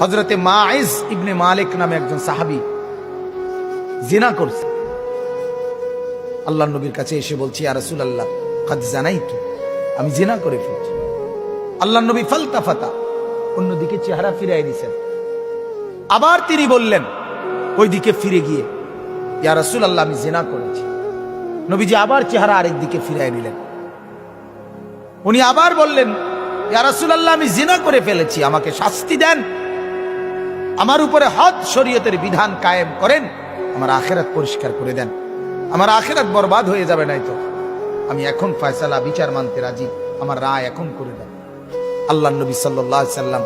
হযরতে মাইজ ইবনে মালিক নামে একজন সাহাবী জিনা করছে। আল্লাহর নবীর কাছে এসে বলছি, ইয়া রাসূলুল্লাহ কাদ জানাইতু, আমি জিনা করে ফেলেছি। আল্লাহর নবী ফালতাফাতা, অন্যদিকে চেহারা ফিরাই দিয়েছেন। আবার তিনি বললেন ওইদিকে ফিরে গিয়ে, ইয়া রাসূলুল্লাহ আমি জিনা করেছি। নবীজি আবার চেহারা আরেক দিকে ফিরাই নিলেন। উনি আবার বললেন, ইয়া রাসূলুল্লাহ আমি জিনা করে ফেলেছি, আমাকে শাস্তি দেন, আমার উপরে হদ শরীয়তের বিধান কায়েম করেন, আমার আখিরাত পরিষ্কার করে দেন, আমার আখিরাত বরবাদ হয়ে যাবে নাই তো। আমি এখন ফয়সালা বিচার মানতে রাজি, আমার রায় এখন করে দেন। আল্লাহর নবী সাল্লাল্লাহু আলাইহি সাল্লাম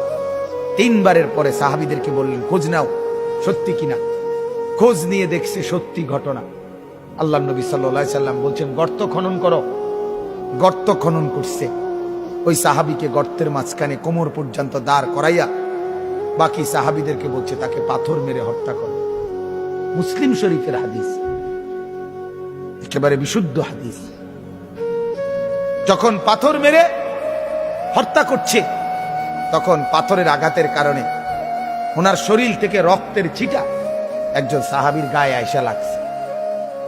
তিনবারের পরে সাহাবীদেরকে বললেন, খোঁজ নাও সত্যি কিনা। খোঁজ নিয়ে দেখছে সত্যি ঘটনা। আল্লাহর নবী সাল্লাল্লাহু আলাইহি সাল্লাম বলছেন, গর্ত খনন করো। গর্ত খনন করছে। ওই সাহাবীকে গর্তের মাঝখানে কোমর পর্যন্ত দাঁড় করাইয়া বাকি সাহাবীদেরকে বলছে তাকে পাথর মেরে হত্যা করো। মুসলিম শরীফের হাদিস, একেবারে বিশুদ্ধ হাদিস। যখন পাথর মেরে হত্যা করছে, তখন পাথরের আঘাতের কারণে ওনার শরীর থেকে রক্তের ছিটা একজন সাহাবীর গায়ে আইসা লাগছে।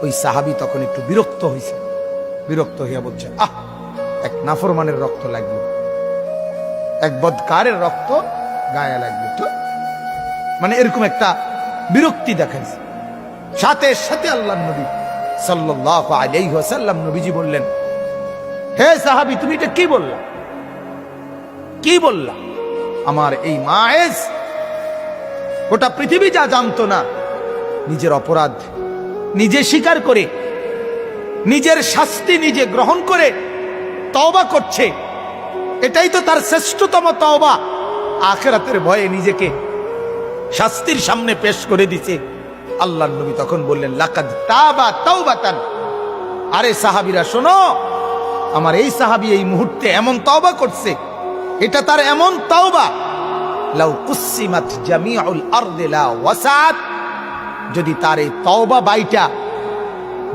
ওই সাহাবী তখন একটু বিরক্ত হয়েছে। বিরক্ত হইয়া বলছে, আহ, এক নাফরমানের রক্ত লাগলো, এক বদকারের রক্ত গায়ে লাগলো, তো মানে এরকম একটা বিরক্তি দেখাইছে। সাথে সাথে আল্লাহর নবী সাল্লাল্লাহু আলাইহি ওয়াসাল্লাম নবীজি বললেন, হে সাহাবী তুমি এটা কি বললা, কি বললা? আমার এই মায়েজ গোটা পৃথিবী যা জানতো না, নিজের অপরাধ নিজে স্বীকার করে, নিজের শাস্তি নিজে গ্রহণ করে তওবা করছে। এটাই তো তার শ্রেষ্ঠতম তওবা। আখিরাতের ভয়ে নিজেকে শাস্তির সামনে পেশ করে দিছে। আল্লাহর নবী তখন বললেন, লাকাদ তাবা তাওবাতান। আরে সাহাবীরা শোনো, আমার এই সাহাবী এই মুহূর্তে এমন তওবা করছে, এটা তার এমন তওবা, লাউ কুসিমাত জামিউল আরদি লা ওয়াসাত। যদি তার এই তওবা বাইটা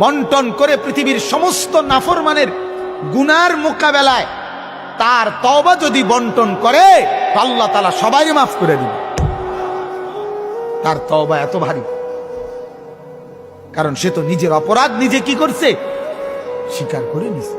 বন্টন করে পৃথিবীর সমস্ত নাফরমানের গুনার মোকাবেলায় তার তওবা যদি বন্টন করে, আল্লাহ তাআলা সবাই মাফ করে দিবে। তার তওবা এত ভারী, কারণ সে তো নিজের অপরাধ নিজে কি করছে, স্বীকার করে নিছে।